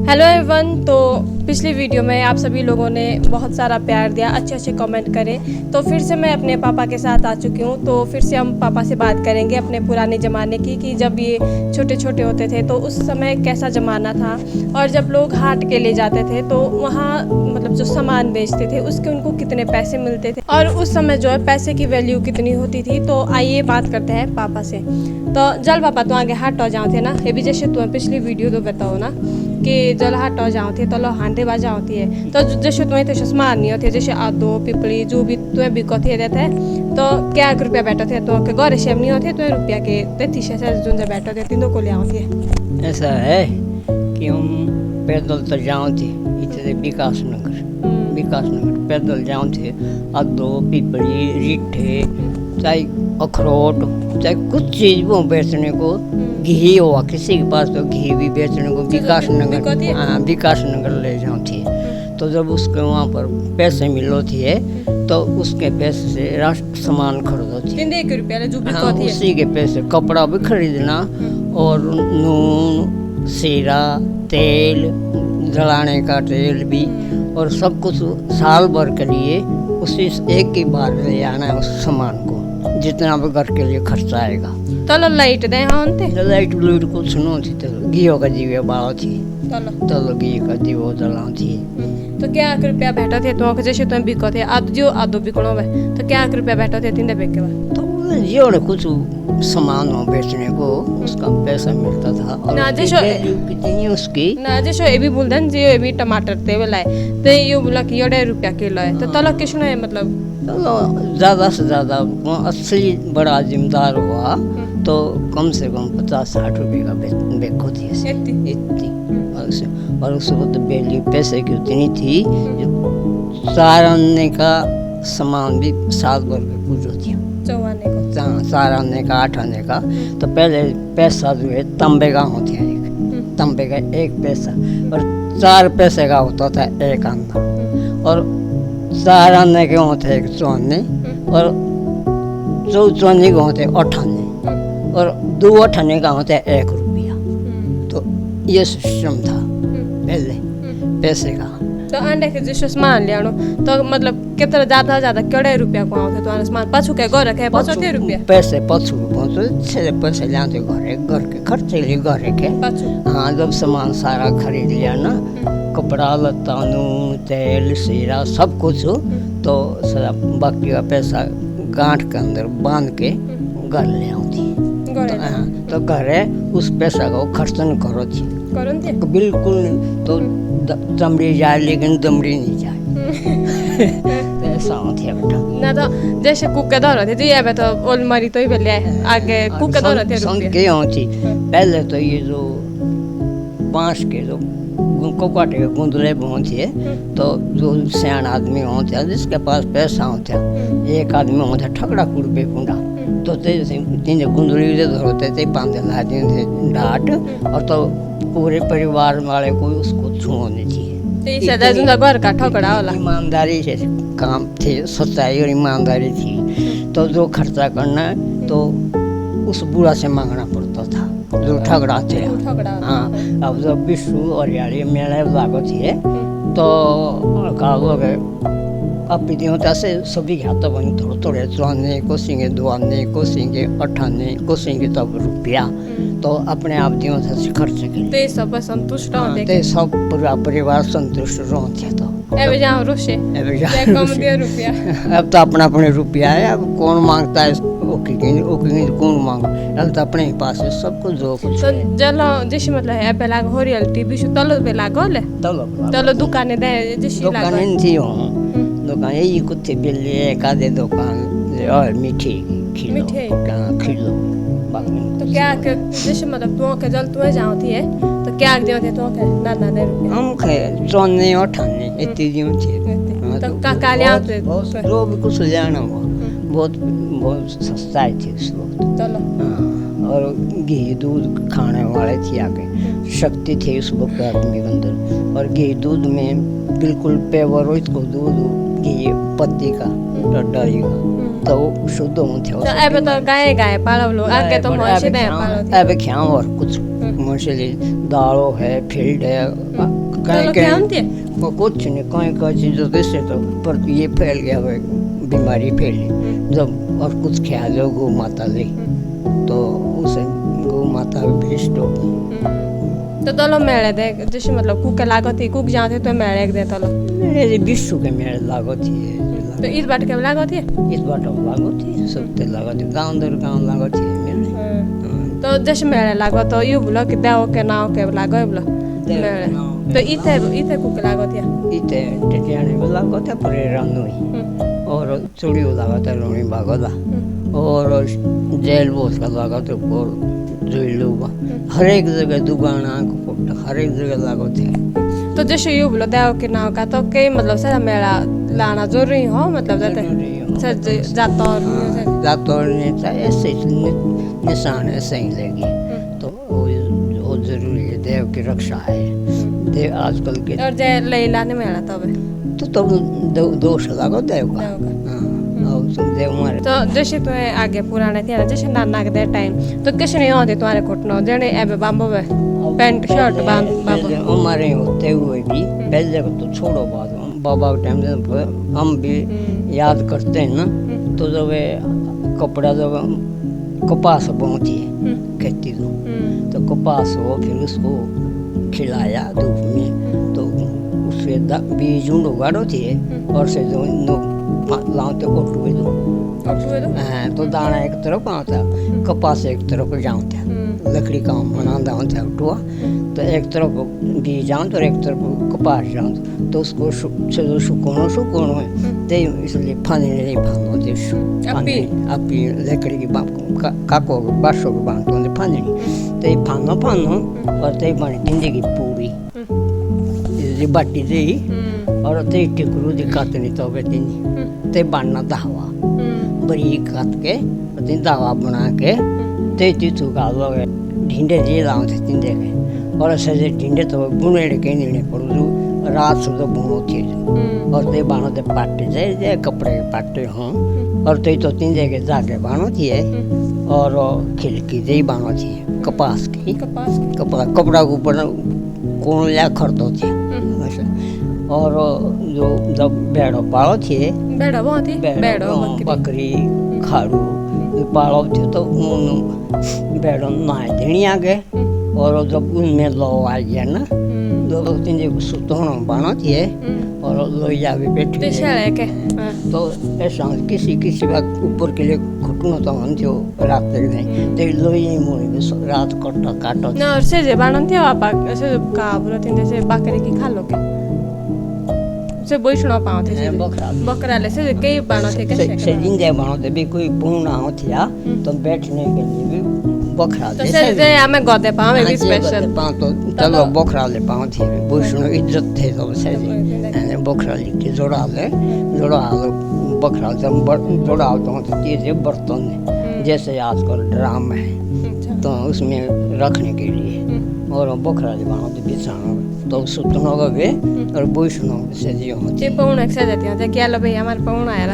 Hello everyone. तो पिछली video में आप सभी लोगों ने बहुत सारा प्यार दिया, अच्छे अच्छे कमेंट करे। तो फिर से मैं अपने पापा के साथ आ चुकी हूँ। तो फिर से हम पापा से बात करेंगे अपने पुराने ज़माने की, कि जब ये छोटे छोटे होते थे तो उस समय कैसा ज़माना था, और जब लोग हाट के ले जाते थे तो वहाँ मतलब जो सामान बेचते थे उसके उनको कितने पैसे मिलते थे, और उस समय जो है पैसे की वैल्यू कितनी होती थी। तो आइए बात करते हैं पापा से। तो जल पापा तो आगे हाट हो जाओ थे ना, ये भी जैसे तुम्हें पिछली वीडियो तो बताओ ना कि जल हाट हो जाओ थे तो लो हांडे बाजा होती है। तो जैसे तुम्हें तो सामान नहीं होते, जैसे आदो पिपली जो भी तुम्हें बिको थे देते हैं। तो क्या रुपया बैठो थे तो के गौरे शेम नहीं होते, तुम्हें रुपया के 33 से जो बैठो थे तीनों को ले आओ थे। ऐसा है कि हम पैदल तो जाओ थे इतने विकास नगर पैदल जाओ थे। आदो पिपली रीठे चाहे अखरोट चाहे कुछ चीज वो बेचने को, घी हुआ किसी के पास तो घी भी बेचने को विकास नगर ले जाओ थे। तो जब उसके वहाँ पर पैसे मिलो थे तो उसके पैसे से राष्ट्र सामान खरीदो थे। हाँ, उसी के पैसे कपड़ा भी खरीदना और नून सीरा तेल जलाने का तेल भी, और सब कुछ साल भर के लिए उसी एक ही बार ले आना है उस सामान को, जितना भी घर के लिए खर्चा आएगा। तो लाइट दे लाइट कुछ न थी, तो घियो का दीवे बालो थी, तो घी का दीवो जलाओ थी। तो क्या रुपया बैठो थे तो जैसे तुम बिको थे आदो बिकनो में, तो क्या रुपया बैठो थे तीन बेच के बाद तो जो कुछ सामान हो बेचने को उसका पैसा मिलता था। और ना जैसे कितनी उसकी ना जैसे ये भी बोलते हैं ये भी टमाटर ते वाला है तो ये बोला कि ये रुपया किलो है। तो तलक किसने है मतलब ज़्यादा से ज़्यादा असली बड़ा जिम्मेदार हुआ तो कम से कम 50-60 रुपये का बेको थी इतनी। और उस वक्त वैल्यू पैसे की उतनी थी, सार आने का सामान भी साल भर में पूछ होती है, 4 आने का 8 आने का। तो पहले पैसा जो है तंबे का होते हैं, एक तंबे का 1 पैसा, और 4 पैसे का होता था 1 आना, और 4 आने के होते 1 चौने, और 4 चौने के होते 8 आने, और 2 8 आने का होता 1 रुपया। तो ये सिस्टम था पहले पैसे का। तो अंडे के जैसे सामान ले आनो तो मतलब कितना ज्यादा केड़े रुपया को आते तो सामान पाछू के घर रखे 75 रुपया पैसे पाछू पहुंचे पैसे लाते घर के खर्चे लिए घर के। हाँ, जब सामान सारा खरीद लिया ना, कपड़ा लत्ता नून तेल सीरा सब कुछ, तो सारा बाकी का पैसा गांठ के अंदर बांध के घर ले आती। तो घरे उस पैसा को खर्च न करो थी बिल्कुल, तो दमड़ी जाए लेकिन दमड़ी नहीं जाए। ऐसा होती है बेटा ना। तो जैसे कुके दौर होते थे ये तो ओल मरी तो ही पहले आगे कुके दौर होते संख्या होती। पहले तो ये जो बांस के जो कोकाटे के गुंदले होते हैं, तो जो सियान आदमी होते हैं जिसके पास पैसा होता है, एक आदमी होता है ठकड़ा कुड़पे कुंडा, तो तीन गुंदली धरते थे बांधे लाते थे डाट, और तो पूरे परिवार वाले को उसको छूने चाहिए। घर का ठकड़ा वाला ईमानदारी से काम थे, सच्चाई और ईमानदारी थी। तो जो खर्चा करना तो उस बुरा से मांगना पड़ता था जो ठगड़ा थे। हाँ, अब जब विश्व और यारी मेले लागो थे तो अब होता से सभी खाता बनी थोड़े थोड़े चौने कोसेंगे 2 आने कोसेंगे 8 आने कोसेंगे तब रुपया, तो अपने आप दियों से खर्च के सब संतुष्ट होते ते सब पूरा परिवार संतुष्ट रहते। तो एबे जाओ रोशे कम दे रुपया। अब तो अपना अपने रुपया है, अब कौन मांगता है ओके कौन मांग, अब तो अपने ही पास है सब कुछ जो कुछ। तो जलो जैसे मतलब है पे लाग हो रियलिटी भी तलो पे लागोले तलो दुकाने दे जैसे दुकान थी हो दुकान यही कुत्ते बिल्ली एक आधे दुकान और मीठी खिलो। तो क्या जैसे मतलब तुम के जल तुम जाओ थी है तो क्या दियो थे तो के ना दे रुपया हम खे चौने 8 आने इतनी दियो थी। तो काका ले आते जो भी कुछ लेना हो बहुत सस्ता थी उस वक्त। और घी दूध खाने वाले थे आगे, शक्ति थी उस वक्त आदमी के अंदर। और घी दूध में बिल्कुल पेवर इसको दूध घी पत्ती का डड्डाई का तो शुद्ध होते हो। अब तो गाय पालो लो आगे तो मौसी दे पालो अब क्या और कुछ मछली दालो है फील्ड है चलो क्या होती है वो कुछ नहीं कहीं चीज़ से तो पर ये फैल गया वो बीमारी फैली जब और कुछ ख्याल हो गौ माता ले तो उसे गौ माता भेज दो तो तलो मेले दे जैसे मतलब कुक लागत ही कुक जाते तो मेले एक दे तलो मेरे विश्व के मेरे लागो थी तो इस बात के लागत है इस बात लागो थी सबते लागो थी गांव दर गांव लागो थी मेरे तो जैसे मेले लागत तो यू बोलो कि देव के नाव के लागो बोलो मेले तो इथे कुक लागत है इते टेटियाने में लागो था पर रानुई और चूड़ी लागो था रोनी बागोला और जेल बोस का लागो तो और जोइलुबा हर एक जगह दुगाना को हर एक जगह लागो थे तो जैसे यू बोलो देव के नाव का तो कई मतलब सारा मेला लाना जरूरी हो मतलब जाते जातो ने ऐसे निशान ऐसे ही लगी तो वो जरूरी है देव की रक्षा है देव आजकल के और जे लैला ने मेला तब दोष लागो देव का देव मारे तो जैसे तुम्हें आगे पुराने थे ना जैसे नाना के टाइम तो कैसे नहीं होते तुम्हारे घुटनों जने एबे बांबो वे पैंट शर्ट बांबो हमारे होते हुए भी पहले को तो छोड़ो बात बाबा के टाइम हम भी याद करते हैं ना तो जब कपड़ा जब कपास बोती है खेती तो कपास हो फिर उसको खिलाया धूप में तो उससे बीज ऊँडो गाड़ो थी और से जो लाते ओटुए दो तो दाना एक तरफ आता कपास एक तरफ जाता लकड़ी का बनाता होता उठुआ तो एक तरफ बीज जाऊँ तो एक तरफ कपास जाऊँ तो उसको सुकोनो है तो इसलिए फाने नहीं फानो दे अपी लकड़ी की काको बासो को बांधते होते फाने तो ये फानो और तो बने तिंदे की पूरी बाटी दे और ते टिकरू दिखाते नहीं तो बेटी ते बनना दावा बारीक काट के ते दावा बना के ते तिथु का लोग ढींडे दे लाते तिंदे के और ऐसे ढींडे तो बुने के नहीं पड़ू रात से तो बुनो थी और ते बानो ते पाटे जे कपड़े पाटे हों और ते तो तिंदे के जाके बानो थी और खिलकी दे बानो थी कपास की कपड़ा के ऊपर कौन लिया खरीदो थी और जो जब भेड़ो पालो थे बकरी खाड़ू पालो थे तो उन भेड़ों नहाए देनी आ गए और जब उनमें लो आ गया ना तो तीन सुतोनो बानो थे और लोहिया भी बैठे तो ऐसा किसी बात ऊपर के लिए घुटनों तो हम जो रात तक नहीं तो लोही मोड़ी रात काटो ना और से बानो थे आप ऐसे का बोलो तीन जैसे बकरी की खा लोगे से बोइसनो पाते थे बकरा ले से कई बानो थे कैसे से जिंदे बानो थे भी कोई पूर्ण होती है तो बैठने के लिए भी बकरा तो से हमें गदे पावे भी स्पेशल तो चलो बकरा ले पाओ थी बोइसनो इज्जत थे तो से बकरा ले जोड़ा बकरा जब जोड़ा तो चीज़ बर्तन जैसे आजकल ड्राम है तो उसमें रखने के लिए और बकरा ले बानो थे बिछाना तो सुतनो गए और बोइसनो से जी होती पौन एक से देते हैं क्या लो भाई हमारे पौन आया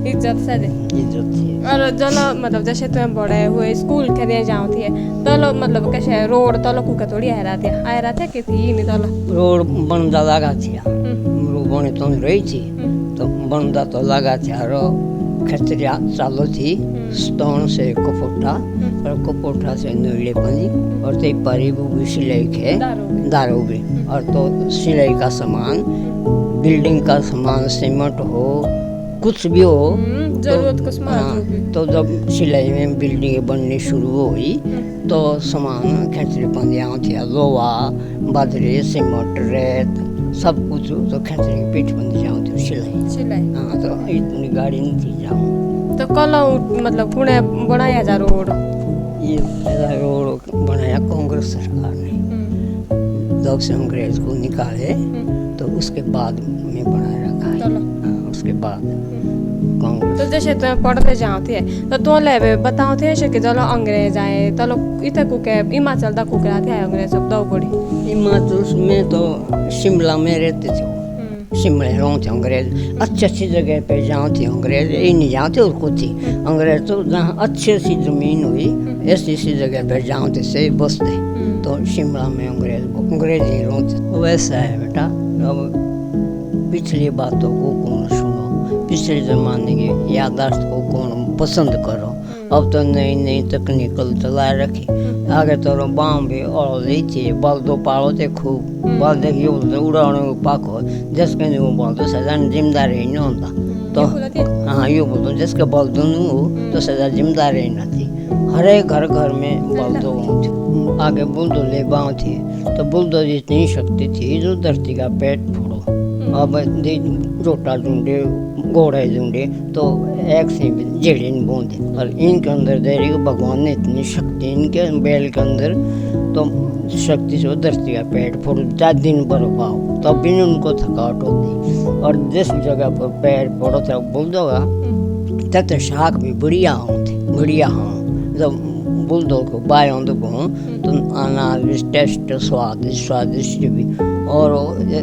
इज्जत से दे इज्जत थी और चलो मतलब जैसे तुम्हें बड़े हुए स्कूल के लिए जाओ थी तो लो मतलब कैसे रोड तो लो कुका थोड़ी आ रहा था कि थी नहीं तो रोड बनदा लगा थी रोड बने तो रही थी तो बनदा तो लगा थी और खतरिया चालू थी स्टोन से कपोटा और कपोटा से नीले पंजी और ते परिबू भी सिलाई के दारू भी और तो सिलाई का सामान बिल्डिंग का सामान सीमेंट हो कुछ भी हो जरूरत का सामान तो जब सिलाई में बिल्डिंग बननी शुरू हुई तो सामान खतरे पंजिया थी लोहा बाजरे सीमेंट रेत सब कुछ तो खतरे की पीठ बंद जाऊँ थी सिलाई हाँ तो इतनी गाड़ी नहीं थी जाऊँ तो कल मतलब पुणे बनाया जा रोड ये रोड बनाया कांग्रेस सरकार ने जब से अंग्रेज को निकाले तो उसके बाद में बनाया रखा है उसके बाद कांग्रेस तो जैसे तुम्हें पढ़ते जाते तो तुम ले बताओ थे कि चलो अंग्रेज आए तो इतने कुके हिमाचल तक कुकरा थे अंग्रेज सब दो बड़ी हिमाचल में तो शिमला में रहते थे शिमले रहूँ थे अंग्रेज, अच्छी अच्छी जगह पे जाऊँ थे अंग्रेज, ये नहीं जाऊँ थे और कुछ थी अंग्रेज। तो जहाँ अच्छी अच्छी ज़मीन हुई ऐसी ऐसी जगह पे जाऊँ थे से बसते, तो शिमला में अंग्रेज ही रहूँ थे। वैसा है बेटा, अब पिछली बातों को कौन सुनो, पिछले ज़माने की याददाश्त को कौन पसंद करो। अब तो नई नई तकनीकल चला रखी, आगे तो बाम भी और लीची बल्दो पालो थे खूब, बल देखिए उड़ाने को पाको जिसके नहीं वो बल्दो सजा जिम्मेदारी नहीं होता। तो हाँ ये बोलते जिसके बल्दो नहीं हो तो सजा जिम्मेदारी नहीं थी। हर एक घर में बल्दो होते, आगे बुलदो ले बाँव थी, तो बुलदो जितनी शक्ति थी जो धरती का पेट फोड़ो। अब रोटा ढूंढे घोड़े ढूंढे तो एक से जेड़ी नहीं बूंदे, और इनके अंदर देरी भगवान ने इतनी शक्ति इनके बैल के अंदर, तो शक्ति से धरती का पेट फोड़ 4 दिन पर पाओ तब भी उनको थकावट होती। और जिस जगह पर पैर फोड़ो था बुलदोगा तब तो शाख भी बढ़िया हों जब बुलदो को बाय तो अनाज भी टेस्ट स्वादिष्ट भी, और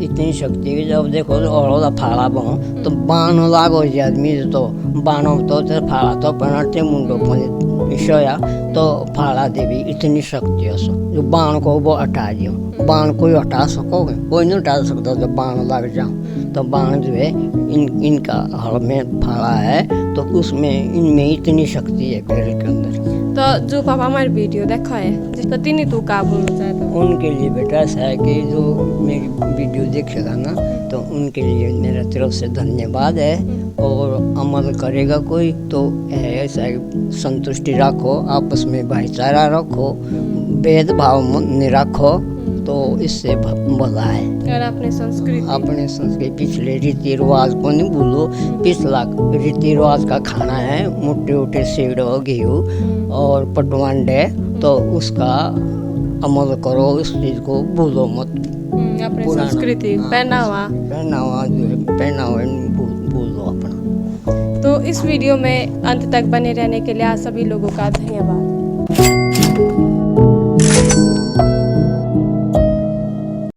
इतनी शक्ति की जब देखो और फाड़ा बहु तो बाण लागो आदमी तो बाणों तो फाड़ा तो पनाटे मुंडो सोया तो फाड़ा देवी इतनी शक्ति है जो बाण को वो हटा दियो। बाण कोई हटा सकोगे, कोई नहीं हटा सकता। जब बाण लग जाओ तो बाण जो है इनका हल में फाड़ा है, तो उसमें इनमें इतनी शक्ति है पैर के अंदर। तो जो पापा हमारी वीडियो देखा है तो तीन तू का बोलना चाहता हूँ उनके लिए बेटा ऐसा है कि जो मेरी वीडियो देखेगा ना तो उनके लिए मेरा तरफ से धन्यवाद है। और अमल करेगा कोई तो ऐसा संतुष्टि रखो, आपस में भाईचारा रखो, भेदभाव नहीं रखो, तो इससे भला है। और अपने संस्कृति पिछले रीति रिवाज को नहीं भूलो। पिछला रीति रिवाज का खाना है मोटे मोटे सेड़ो गेहूँ और पटवांडे, तो उसका अमल करो, उस चीज़ को भूलो मत। अपने संस्कृति पहनावा जो है पहनावा भूलो अपना। तो इस वीडियो में अंत तक बने रहने के लिए आप सभी लोगों का धन्यवाद।